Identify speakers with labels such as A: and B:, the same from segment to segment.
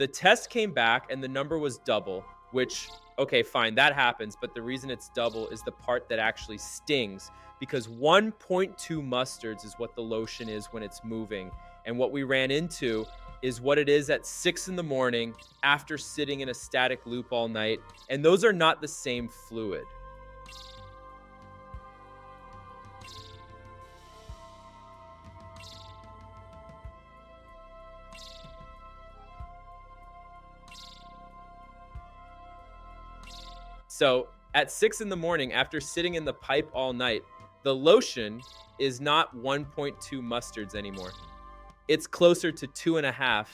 A: The test came back and the number was double, which, okay, fine, that happens. But the reason it's double is the part that actually stings, because 1.2 mustards is what the lotion is when it's moving. And what we ran into is what it is at 6 in the morning after sitting in a static loop all night. And those are not the same fluid. So at 6 in the morning, after sitting in the pipe all night, the lotion is not 1.2 mustards anymore. It's closer to 2.5.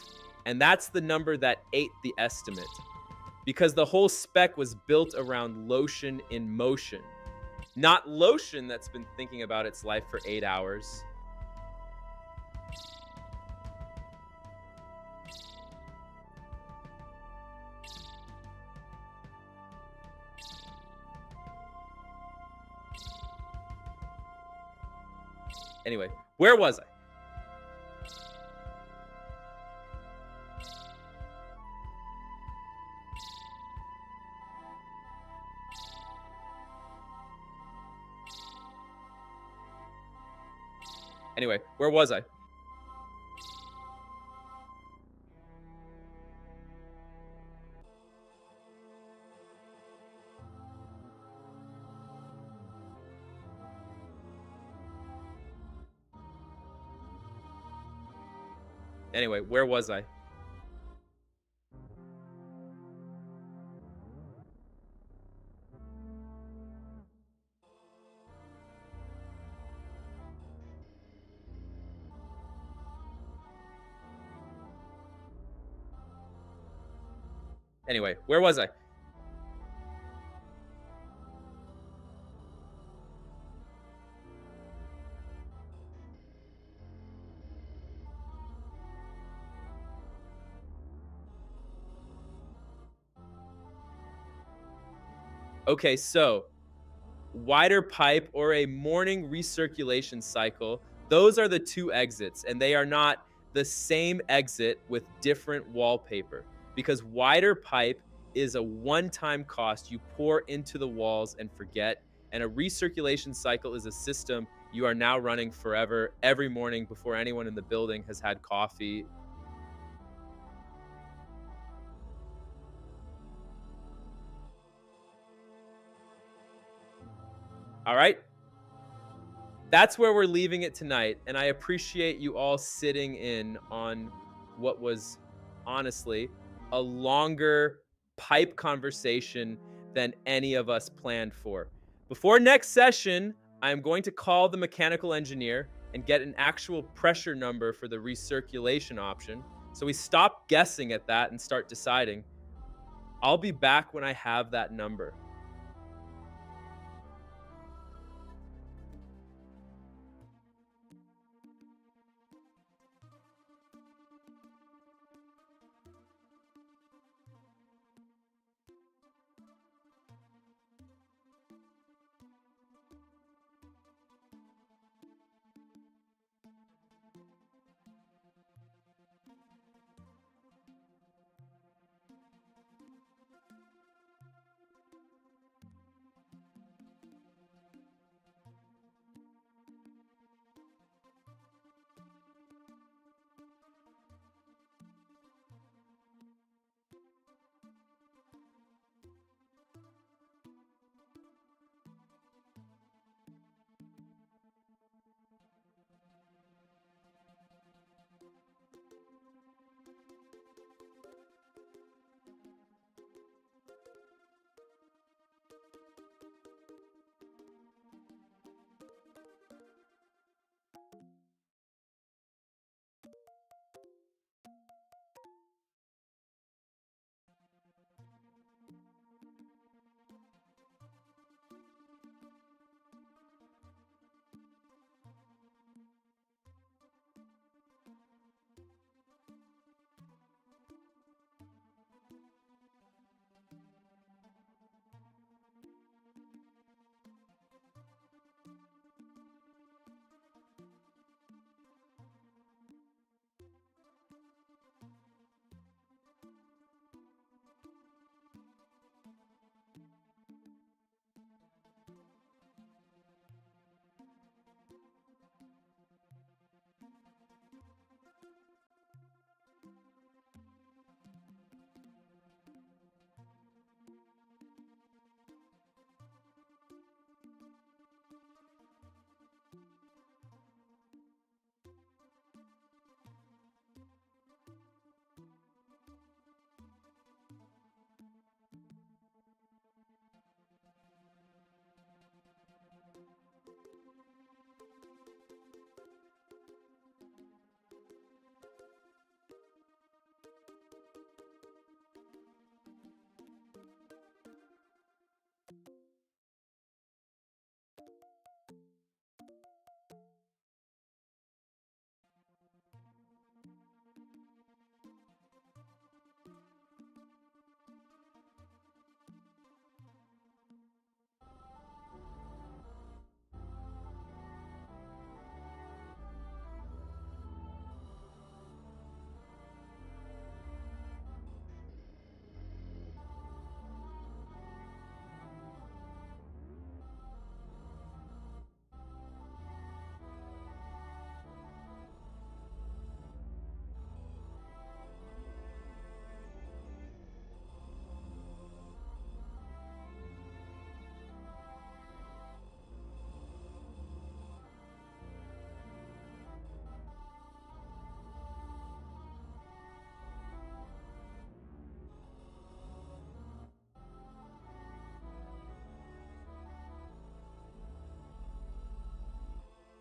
A: And that's the number that ate the estimate, because the whole spec was built around lotion in motion, not lotion that's been thinking about its life for 8 hours. Anyway, where was I? Anyway, where was I? Anyway, where was I? Anyway, where was I? Okay, so wider pipe or a morning recirculation cycle, those are the two exits, and they are not the same exit with different wallpaper, because wider pipe is a one-time cost you pour into the walls and forget, and a recirculation cycle is a system you are now running forever, every morning before anyone in the building has had coffee. All right? That's where we're leaving it tonight, and I appreciate you all sitting in on what was honestly a longer pipe conversation than any of us planned for. Before next session, I'm going to call the mechanical engineer and get an actual pressure number for the recirculation option, so we stop guessing at that and start deciding. I'll be back when I have that number.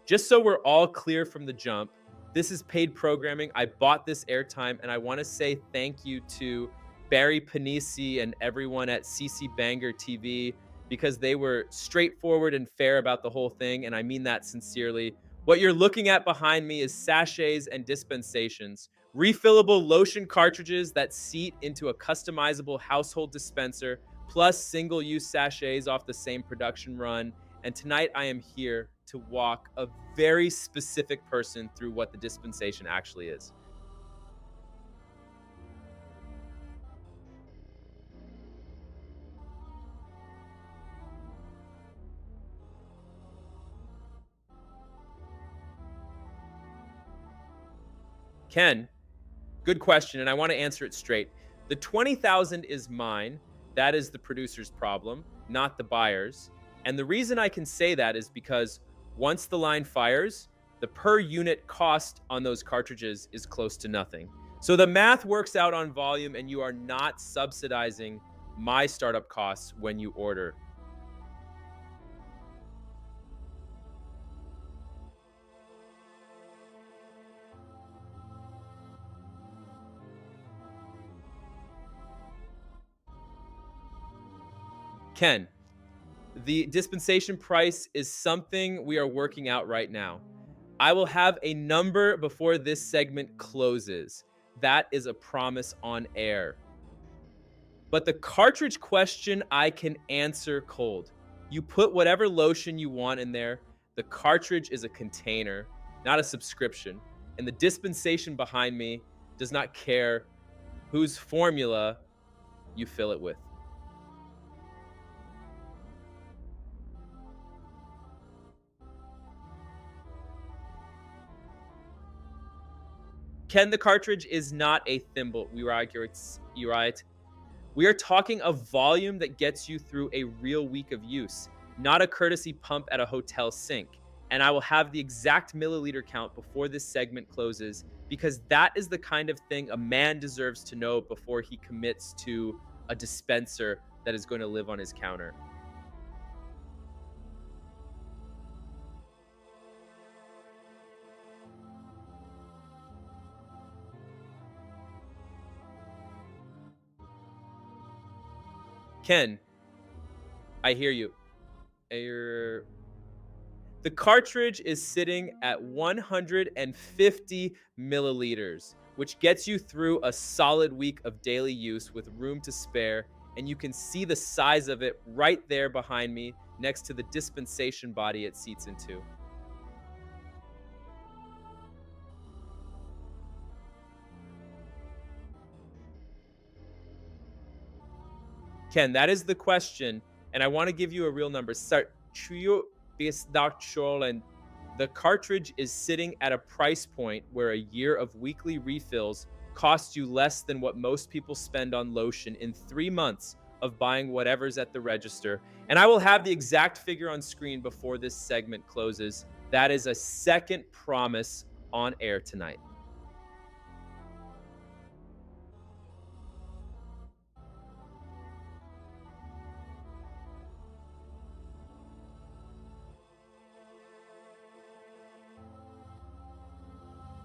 A: Just so we're all clear from the jump, this is paid programming. I bought this airtime, and I want to say thank you to Barry Panisi and everyone at CC Banger TV because they were straightforward and fair about the whole thing, and I mean that sincerely. What you're looking at behind me is sachets and dispensations, refillable lotion cartridges that seat into a customizable household dispenser, plus single use sachets off the same production run. And tonight I am here to walk a very specific person through what the dispensation actually is. Ken, good question, and I want to answer it straight. The 20,000 is mine. That is the producer's problem, not the buyer's. And the reason I can say that is because once the line fires, the per unit cost on those cartridges is close to nothing. So the math works out on volume, and you are not subsidizing my startup costs when you order. Ken, the dispensation price is something we are working out right now. I will have a number before this segment closes. That is a promise on air. But the cartridge question I can answer cold. You put whatever lotion you want in there. The cartridge is a container, not a subscription. And the dispensation behind me does not care whose formula you fill it with. Ken, the cartridge is not a thimble. You're right. We are talking a volume that gets you through a real week of use, not a courtesy pump at a hotel sink. And I will have the exact milliliter count before this segment closes because that is the kind of thing a man deserves to know before he commits to a dispenser that is going to live on his counter. Ken, I hear you. Er, The cartridge is sitting at 150 milliliters, which gets you through a solid week of daily use with room to spare. And you can see the size of it right there behind me next to the dispensation body it seats into. Ken, that is the question. And I want to give you a real number. And the cartridge is sitting at a price point where a year of weekly refills costs you less than what most people spend on lotion in 3 months of buying whatever's at the register. And I will have the exact figure on screen before this segment closes. That is a second promise on air tonight.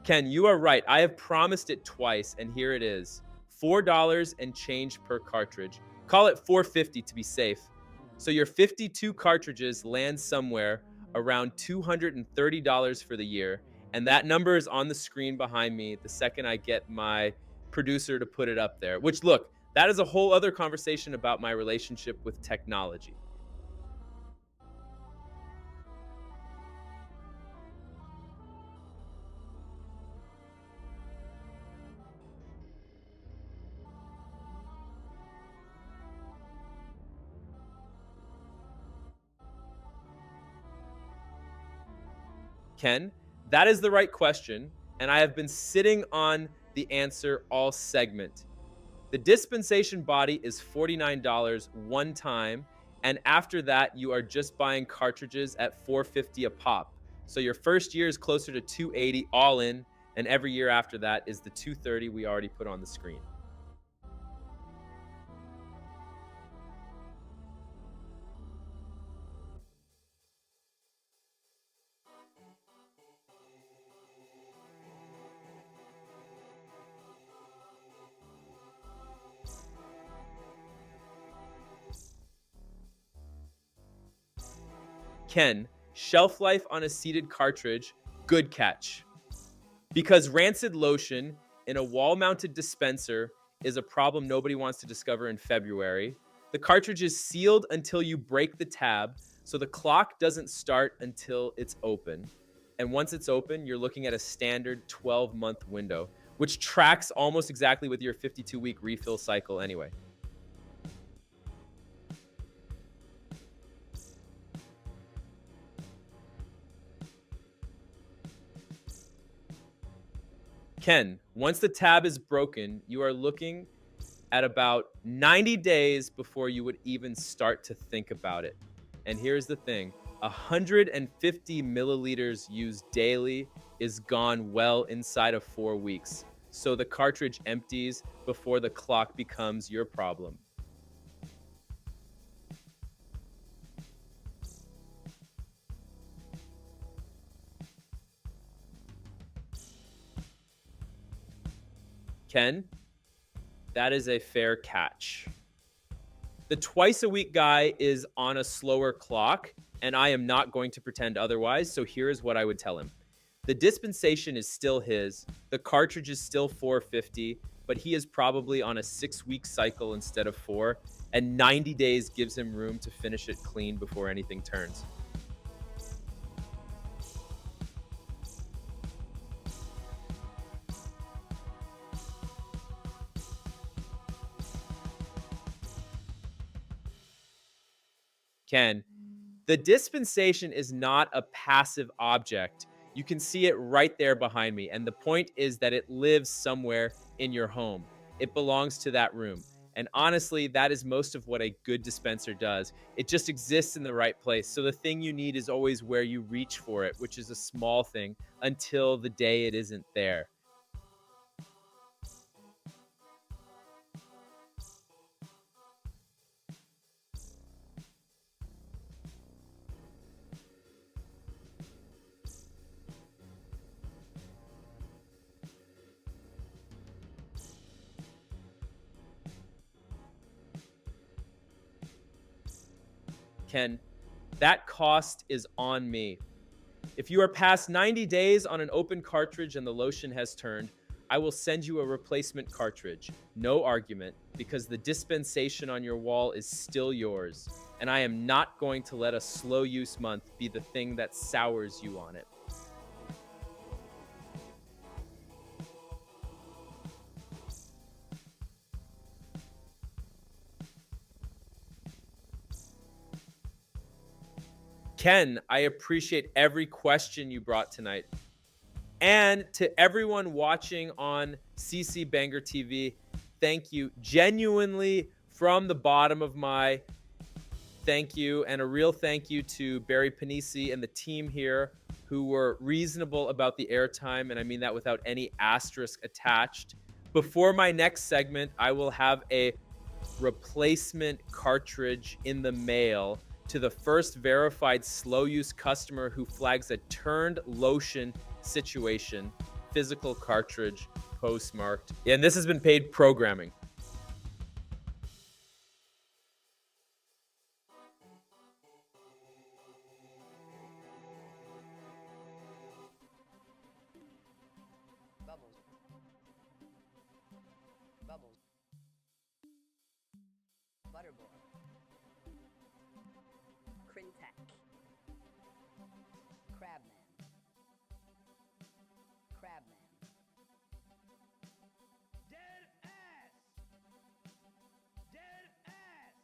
A: Ken, you are right. I have promised it twice, and here it is. $4 and change per cartridge. Call it $4.50 to be safe. So your 52 cartridges land somewhere around $230 for the year, and that number is on the screen behind me the second I get my producer to put it up there. Which look, that is a whole other conversation about my relationship with technology. Ken, that is the right question, and I have been sitting on the answer all segment. The dispensation body is $49 one time, and after that, you are just buying cartridges at $4.50 a pop. So your first year is closer to $280 all in, and every year after that is the $230 we already put on the screen. Ken, shelf life on a seated cartridge, good catch. Because rancid lotion in a wall-mounted dispenser is a problem nobody wants to discover in February. The cartridge is sealed until you break the tab, so the clock doesn't start until it's open. And once it's open, you're looking at a standard 12-month window, which tracks almost exactly with your 52-week refill cycle anyway. Ken, once the tab is broken, you are looking at about 90 days before you would even start to think about it. And here's the thing, 150 milliliters used daily is gone well inside of 4 weeks. So the cartridge empties before the clock becomes your problem. Ken, that is a fair catch. The twice a week guy is on a slower clock, and I am not going to pretend otherwise. So here is what I would tell him. The dispensation is still his. The cartridge is still 450, but he is probably on a 6-week cycle instead of 4, and 90 days gives him room to finish it clean before anything turns. Ken, the dispensation is not a passive object. You can see it right there behind me. And the point is that it lives somewhere in your home. It belongs to that room. And honestly, that is most of what a good dispenser does. It just exists in the right place. So the thing you need is always where you reach for it, which is a small thing until the day it isn't there. Ken, that cost is on me. If you are past 90 days on an open cartridge and the lotion has turned, I will send you a replacement cartridge. No argument, because the dispensation on your wall is still yours, and I am not going to let a slow use month be the thing that sours you on it. Ken, I appreciate every question you brought tonight. And to everyone watching on CC Banger TV, thank you genuinely from the bottom of my thank you, and a real thank you to Barry Panisi and the team here who were reasonable about the airtime, and I mean that without any asterisk attached. Before my next segment, I will have a replacement cartridge in the mail to the first verified slow use customer who flags a turned lotion situation, physical cartridge, postmarked. And this has been paid programming.
B: Bubbles. Butterboy. Crintech. Crabman. Crabman. Dead ass! Dead ass!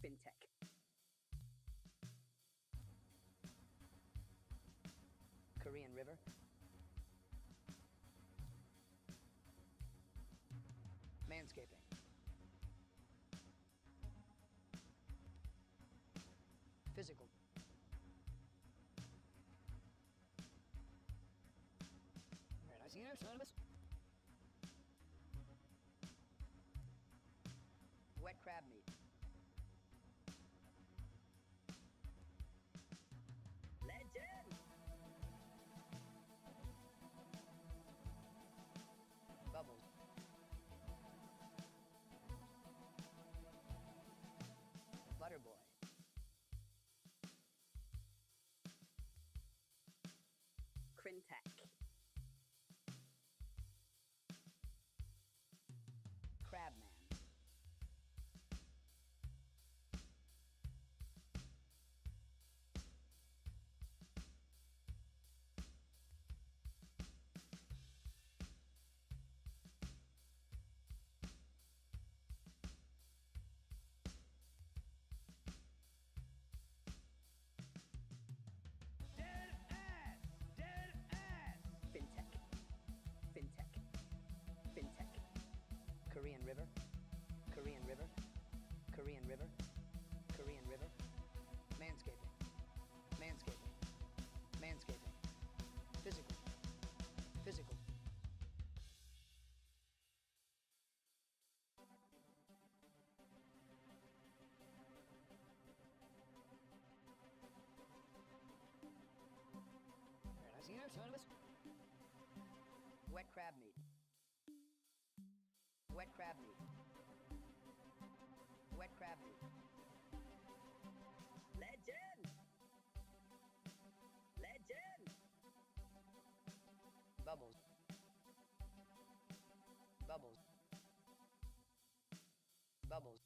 B: Fintech. Korean River. Manscaping. Physical. Very nice. You know, Anonymous. Wet crab meat. Legend. Bubbles. Butterboy. Crintech. Crabman. Fintech. Fintech. Fintech. Korean River. Korean River. Korean River. Korean River. Manscaping. Manscaping. Manscaping. Physical. Physical. Alright, I see you, son of a... Wet crab meat. Wet crab meat. Wet crab meat. Legend! Legend! Bubbles. Bubbles. Bubbles.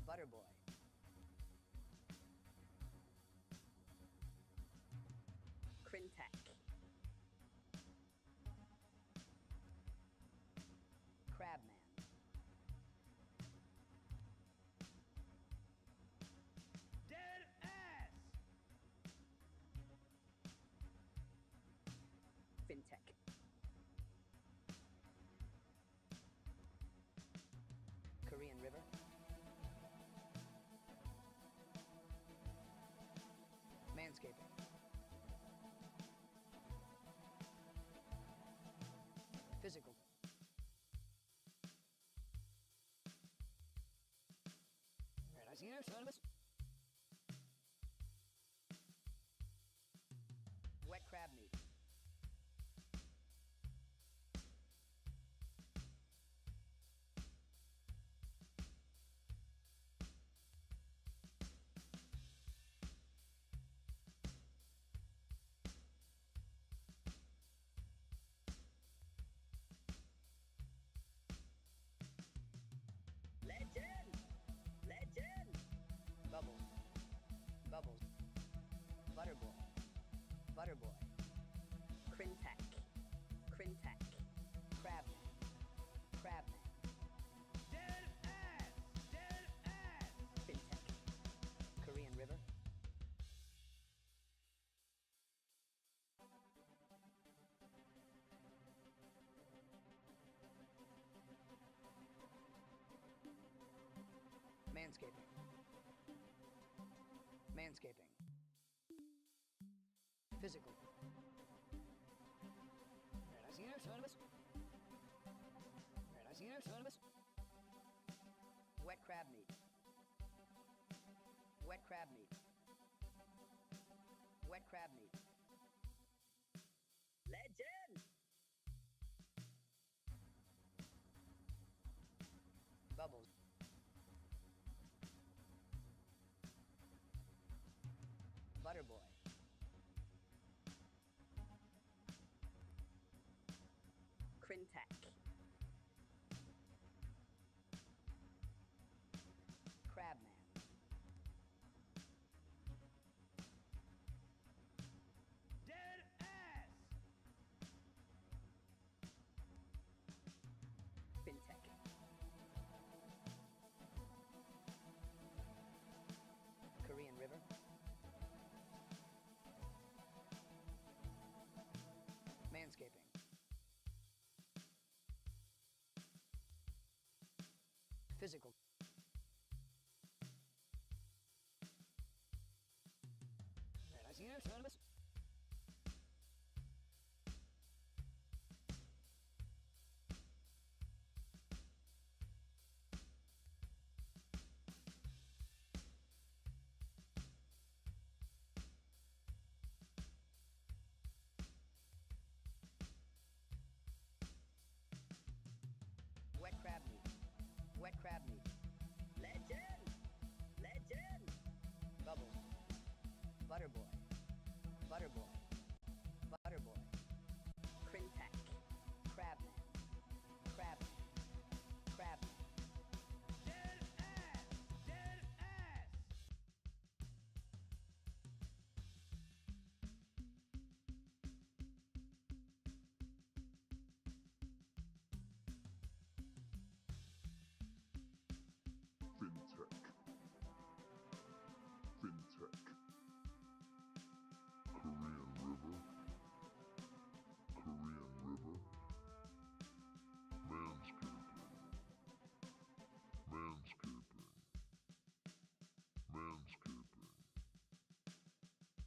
B: Butterboy. Crintech. Crabman.
C: Dead ass!
B: Fintech. Korean River. Manscaping. Physical. Alright, I see you, son of a... Wet crab meat. Legend! Legend! Bubbles. Bubbles. Butterboy. Butterboy. Crintech. Crintech. Crabman. Crabman.
C: Dead ass! Dead ass!
B: Fintech. Korean River. Manscaping. Manscaping. Physical. Alright, I see you, son of a... Alright, I see you, son of a... Wet crab meat. Wet crab meat. Wet crab meat. Legend! Bubbles. Butterboy. Crintech. Crabman.
C: Dead ass!
B: Fintech. Korean River. Manscaping. Physical. Alright, I see you, son of a... Wet crab meat. Wet crab meat. Legend! Legend! Bubbles.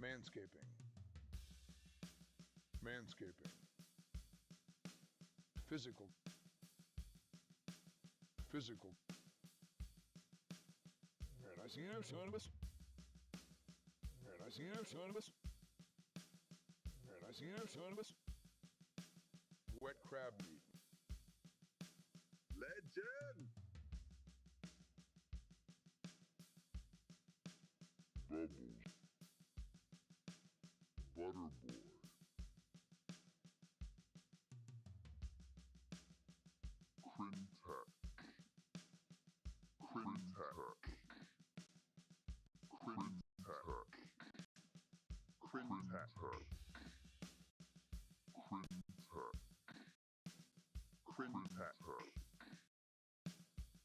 D: Manscaping. Manscaping. Physical. Physical. Very nice, you know, son of us. Very nice, you know, son of us. Very nice, you know, son of us. Wet crab meat.
E: Legend! Bubbles. Butterboy. Crintac. Crintac. Crintac. Crintac. Crintac.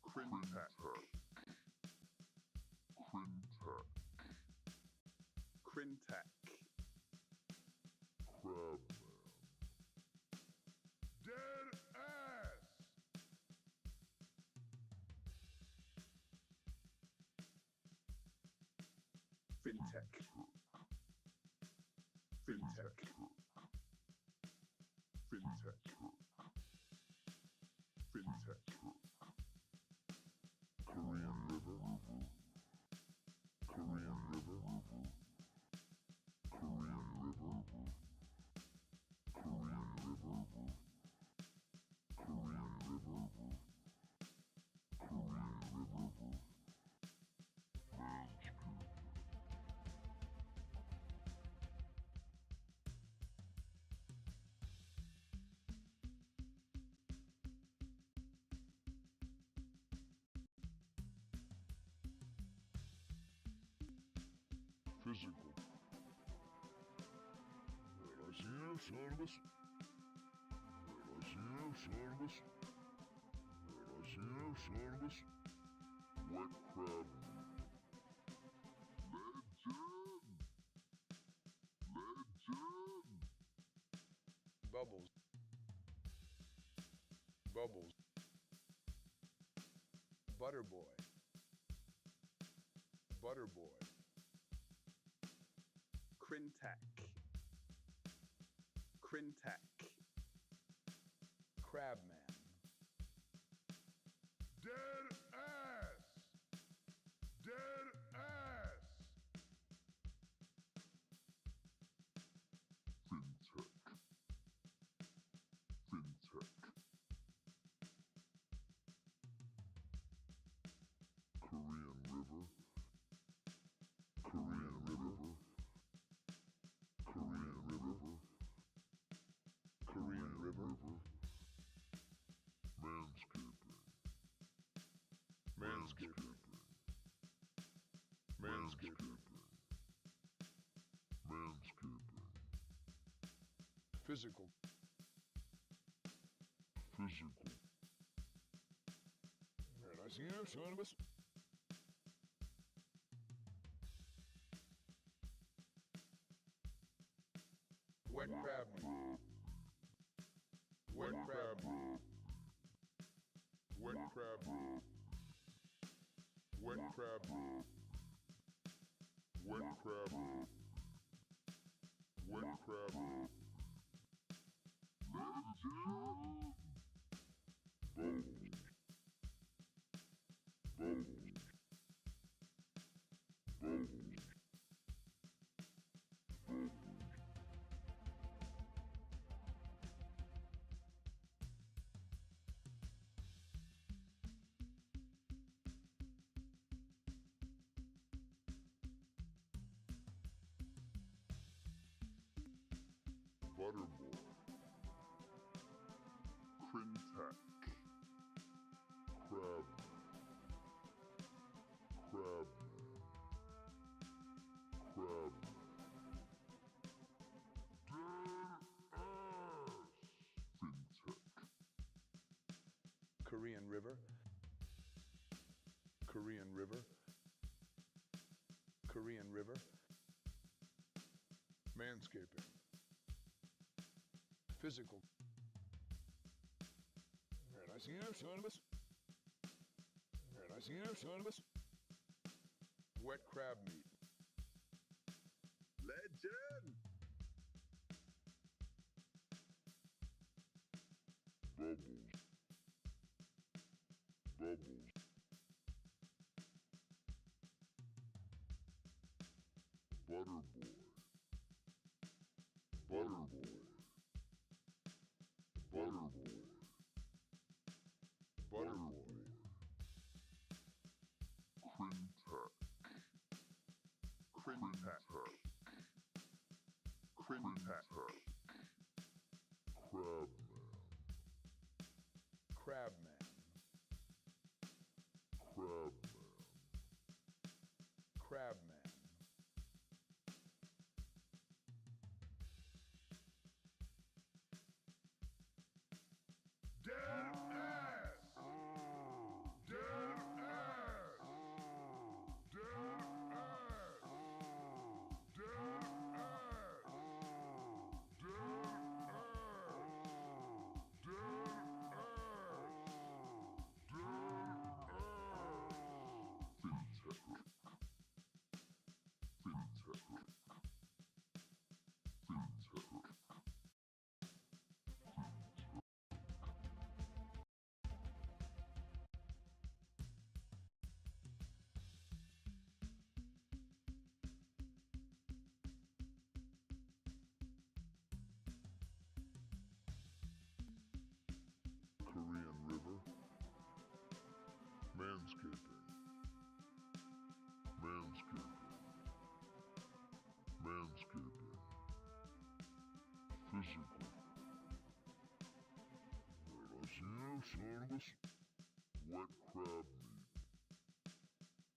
E: Crintac. Crintac. Crintac. Crintac. Crab man. Dead ass. Fintech. Fintech. Fintech. Fintech. Korean River. Korean River. Korean River. Korean River. Korean River. Korean River. Physical. Relacionar sondas. Relacionar sondas. Relacionar sondas. Wet crab. Legend. Legend.
D: Bubbles. Bubbles. Butterboy. Butterboy.
E: Crintac. Crintac.
D: Crabman.
E: Dead ass. Dead ass. Fintech. Fintech. Korean River. Korean River. Korean River. Korean River. Manscaping. Manscaping. Manscaping. Manscaping.
D: Physical.
E: Physical.
D: Very nice, you know, son of us. Wet crab meat. Wet crab meat.
E: Wet crab. Wet crab. Wet crab. Wet crab. Legend. Bubbles. Bubbles. Bubbles. Butterboy. Crintac. Crab. Crab. Crab. Dead ass. Fintech.
D: Korean River. Korean River. Korean River. Manscaping. Physical. Very nice, you know, son of us. Very nice, you know, son of us. Wet crab meat.
E: Legend.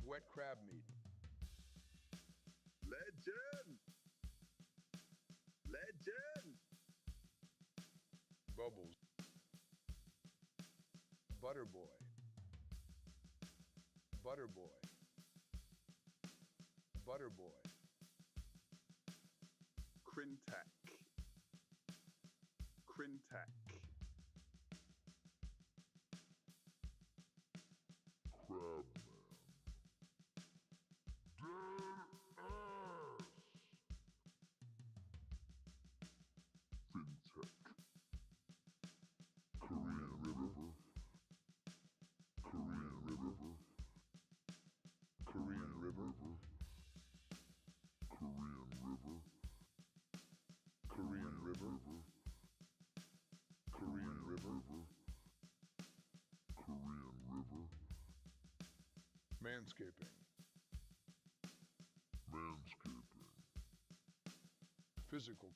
D: Wet crab meat.
E: Legend! Legend!
D: Bubbles. Butter boy. Butter boy. Butter boy.
E: Crintac. Crintac. Crab Fintech. Korean River. Korean River. Korean River. Korean River. Korean River. Korean River. Korean River.
D: Manscaping.
E: Manscaping.
D: Physical.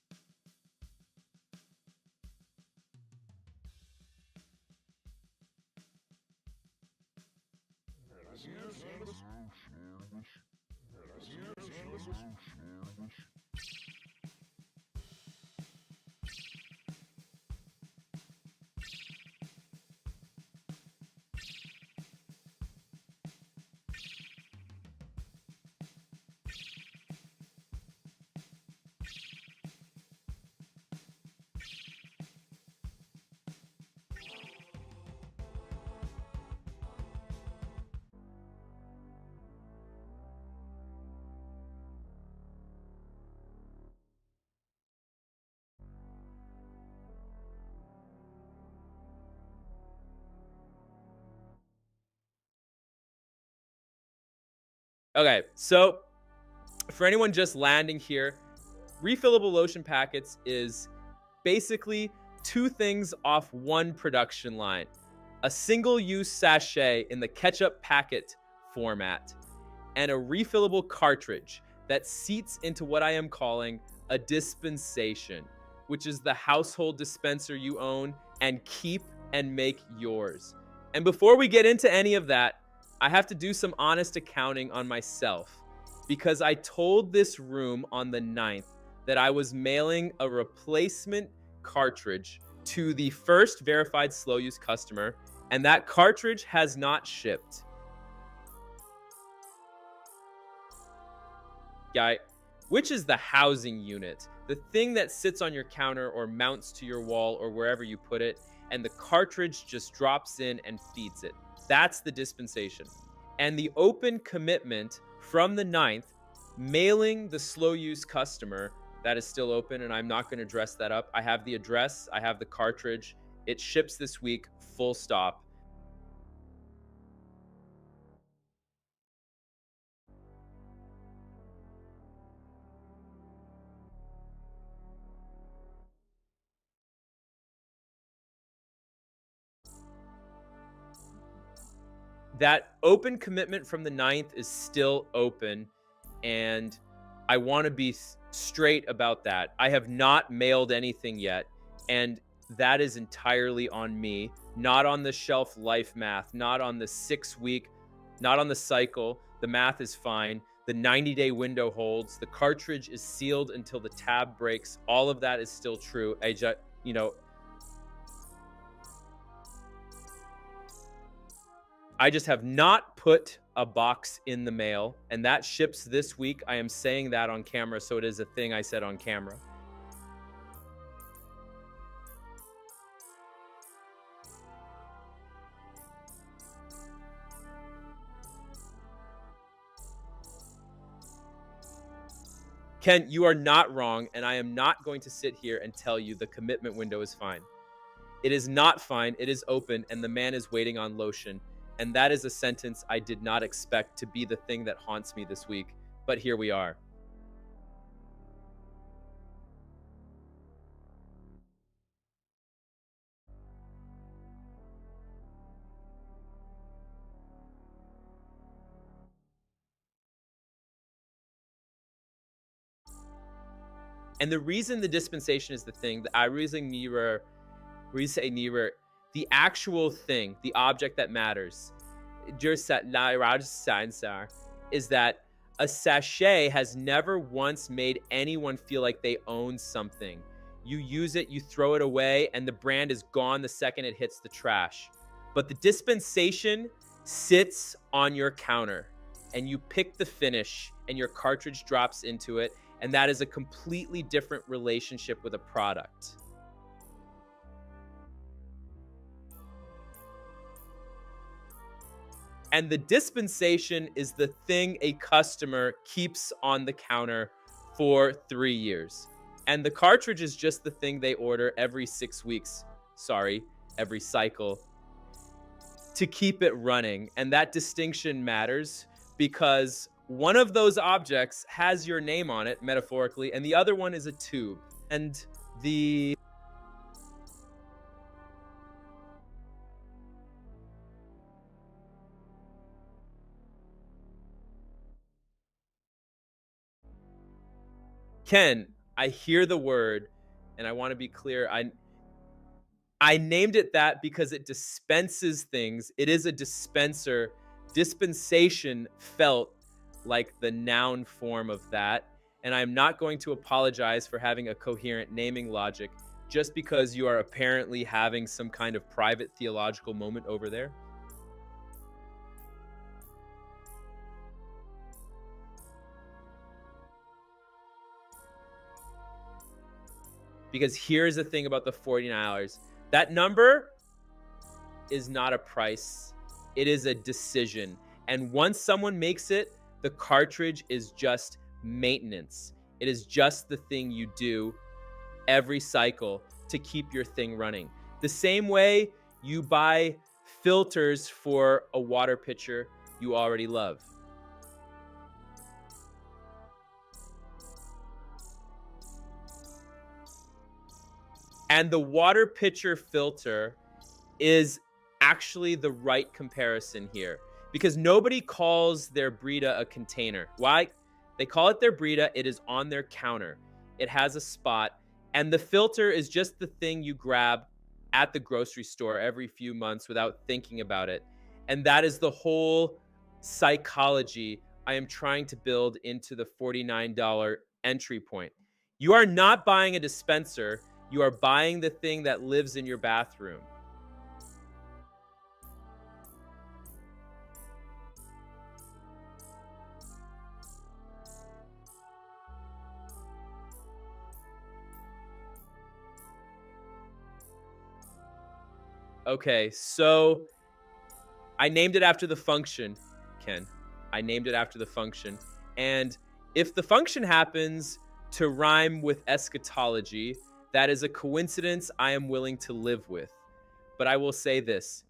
A: Okay, so for anyone just landing here, refillable lotion packets is basically two things off one production line. A single-use sachet in the ketchup packet format and a refillable cartridge that seats into what I am calling a dispensation, which is the household dispenser you own and keep and make yours. And before we get into any of that, I have to do some honest accounting on myself because I told this room on the 9th that I was mailing a replacement cartridge to the first verified slow use customer, and that cartridge has not shipped. Guy, which is the housing unit, the thing that sits on your counter or mounts to your wall or wherever you put it, and the cartridge just drops in and feeds it. That's the dispensation. And the open commitment from the 9th, mailing the slow use customer, that is still open, and I'm not going to dress that up. I have the address, I have the cartridge. It ships this week, full stop. That open commitment from the 9th is still open, and I want to be straight about that. I have not mailed anything yet, and that is entirely on me, not on the shelf life math, not on the 6-week, not on the cycle. The math is fine. The 90-day window holds. The cartridge is sealed until the tab breaks. All of that is still true. I just, I just have not put a box in the mail, and that ships this week. I am saying that on camera, so it is a thing I said on camera. Ken, you are not wrong, and I am not going to sit here and tell you the commitment window is fine. It is not fine. It is open, and the man is waiting on lotion. And that is a sentence I did not expect to be the thing that haunts me this week. But here we are. And the reason the dispensation is the thing, the actual thing, the object that matters, is that a sachet has never once made anyone feel like they own something. You use it, you throw it away, and the brand is gone the second it hits the trash. But the dispensation sits on your counter, and you pick the finish, and your cartridge drops into it, and that is a completely different relationship with a product. And the dispensation is the thing a customer keeps on the counter for 3 years. And the cartridge is just the thing they order every 6 weeks. Every cycle, to keep it running. And that distinction matters because one of those objects has your name on it, metaphorically, and the other one is a tube. And the Ken, I hear the word, and I want to be clear. I named it that because it dispenses things. It is a dispenser. Dispensation felt like the noun form of that. And I'm not going to apologize for having a coherent naming logic just because you are apparently having some kind of private theological moment over there. Because here's the thing about the $49. That number is not a price. It is a decision. And once someone makes it, the cartridge is just maintenance. It is just the thing you do every cycle to keep your thing running. The same way you buy filters for a water pitcher you already love. And the water pitcher filter is actually the right comparison here because nobody calls their Brita a container. Why? They call it their Brita. It is on their counter. It has a spot. And the filter is just the thing you grab at the grocery store every few months without thinking about it. And that is the whole psychology I am trying to build into the $49 entry point. You are not buying a dispenser. You are buying the thing that lives in your bathroom. Okay, so I named it after the function, Ken. I named it after the function. And if the function happens to rhyme with eschatology, that is a coincidence I am willing to live with. but I will say this.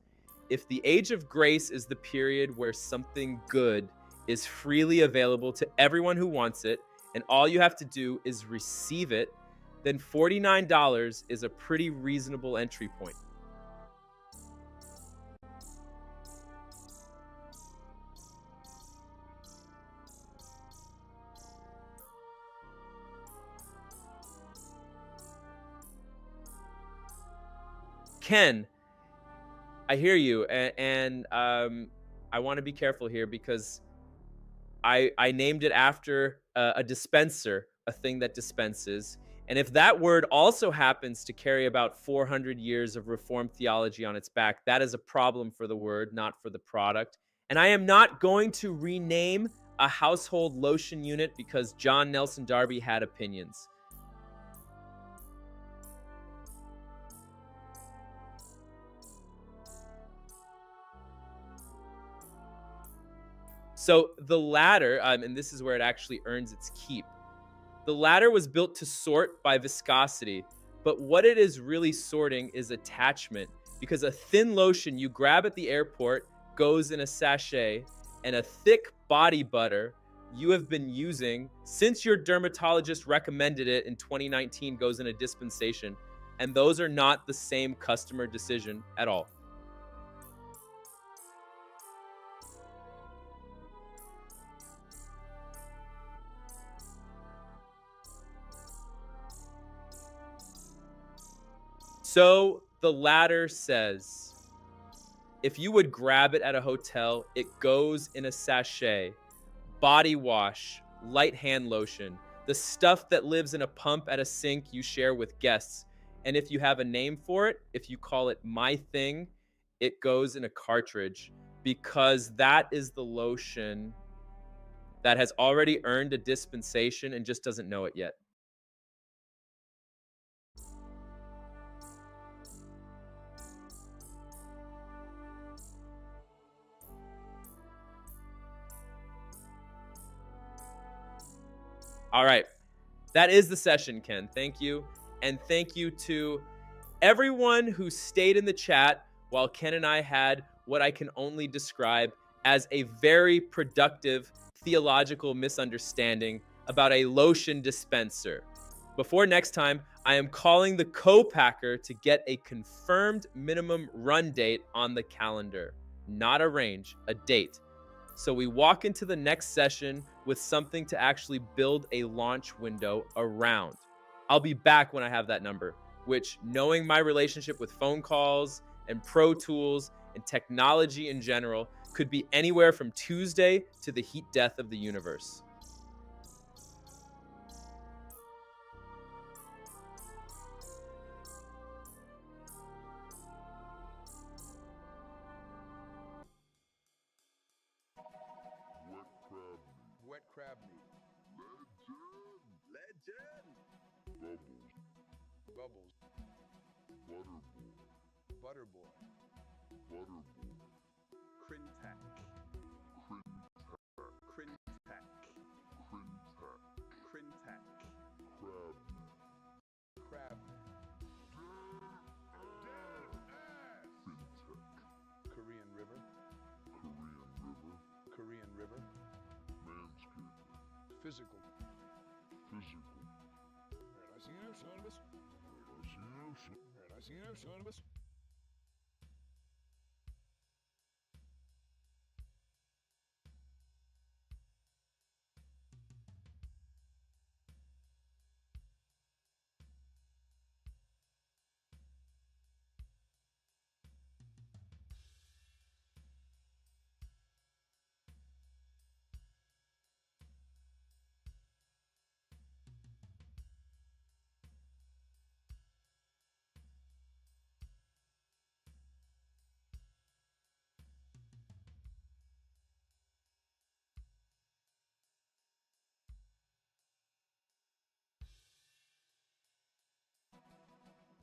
A: If the age of grace is the period where something good is freely available to everyone who wants it, and all you have to do is receive it, then $49 is a pretty reasonable entry point. Ken, I hear you, and I want to be careful here because I named it after a dispenser, a thing that dispenses. And if that word also happens to carry about 400 years of Reformed theology on its back, that is a problem for the word, not for the product. And I am not going to rename a household lotion unit because John Nelson Darby had opinions. So the ladder, and this is where it actually earns its keep. The ladder was built to sort by viscosity, but what it is really sorting is attachment, because a thin lotion you grab at the airport goes in a sachet, and a thick body butter you have been using since your dermatologist recommended it in 2019 goes in a dispensation, and those are not the same customer decision at all. So the ladder says, if you would grab it at a hotel, it goes in a sachet. Body wash, light hand lotion, the stuff that lives in a pump at a sink you share with guests. And if you have a name for it, if you call it My Thing, it goes in a cartridge, because that is the lotion that has already earned a dispensation and just doesn't know it yet. All right. That is the session, Ken. Thank you. And thank you to everyone who stayed in the chat while Ken and I had what I can only describe as a very productive theological misunderstanding about a lotion dispenser. Before next time, I am calling the co-packer to get a confirmed minimum run date on the calendar. Not a range, a date. So we walk into the next session with something to actually build a launch window around. I'll be back when I have that number, which, knowing my relationship with phone calls and Pro Tools and technology in general, could be anywhere from Tuesday to the heat death of the universe.
E: Wet crab meat.
D: Wet crab meat.
E: Legend.
D: Legend.
E: Bubbles.
D: Bubbles.
E: Butterboy.
D: Butterboy.
E: Crintac.
D: Crintac.
E: Crintac.
D: Crintac.
E: Crintac.
D: Crab.
E: Crab.
D: Fintech.
E: Korean River.
D: Korean River.
E: Korean River.
D: Manscaping.
E: Physical.
D: Physical.
C: And I seen her, son of us.
D: And I seen her,
C: And I seen her, son of us.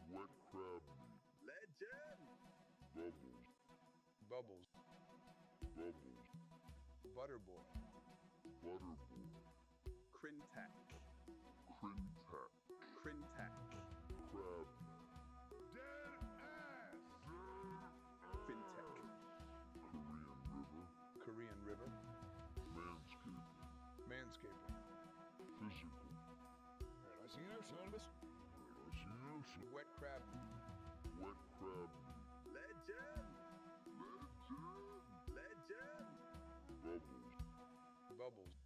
D: Wet crab meat.
E: Legend.
D: Bubbles.
E: Bubbles.
D: Bubbles.
E: Butterboy.
D: Butterboy.
E: Crintac.
D: Crintac.
E: Crintac.
D: Crab.
C: Dead ass.
E: Wet crab meat.
D: Wet crab.
E: Legend. Legend.
D: Bubbles.
E: Bubbles.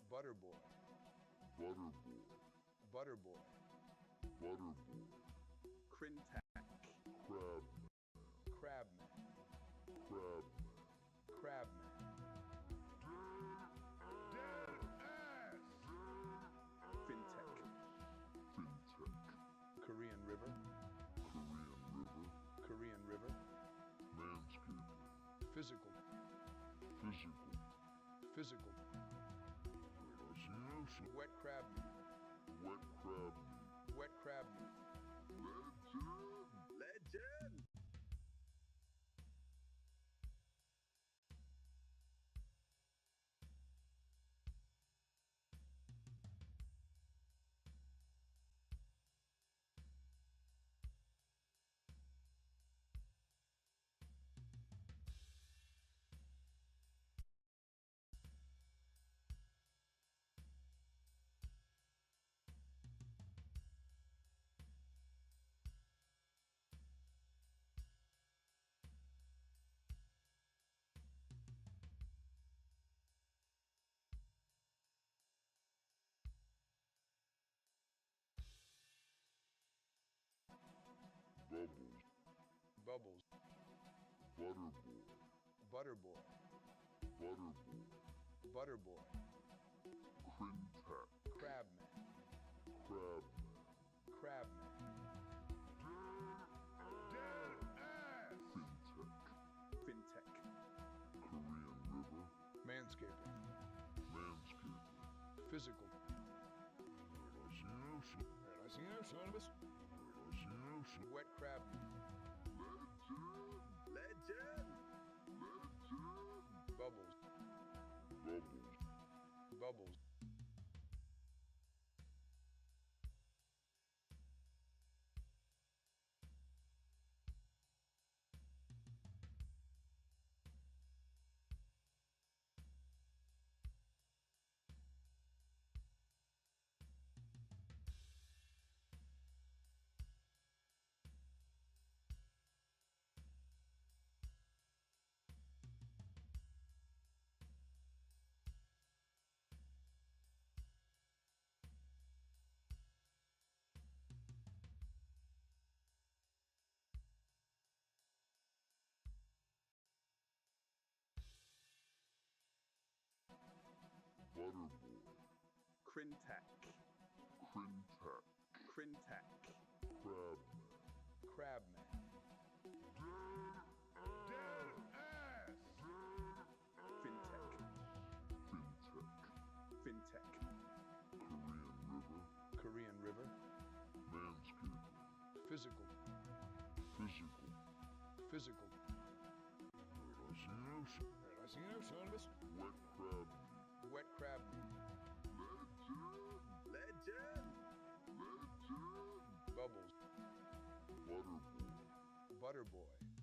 D: Butter boy.
E: Butter boy.
D: Butter boy.
E: Butter boy.
D: Butter boy.
E: Crintack.
D: Crab.
E: Crab man.
D: Crab.
E: Crab man. Fintech.
D: Fintech.
E: Korean River.
D: Korean River.
E: Korean River.
D: Manscaping.
E: Physical.
D: Physical.
E: Physical. Wet crab meat.
D: Wet crab meat.
E: Wet crab meat.
D: Legend.
E: Legend.
D: Bubbles.
E: Bubbles.
D: Butter boy.
E: Butter boy.
D: Butter boy.
E: Butter boy.
D: Crintack.
E: Crab man.
D: Crab.
E: Crab man.
D: Fintech.
E: Fintech.
D: Korean River.
E: Manscaping.
D: Manscaping.
E: Physical. Wet crab meat. Legend. Bubbles.
D: Bubbles.
E: Bubbles.
D: Butter boy.
E: Crintack.
D: Crintack.
E: Crintack.
D: Crab.
E: Crab man. Fintech.
D: Fintech.
E: Fintech.
D: Korean River.
E: Korean River.
D: Manscaping.
E: Physical.
D: Physical.
E: Physical.
D: Wet crab.
E: Wet crab meat. Legend. Bubbles.
D: Butter boy.
E: Butter boy.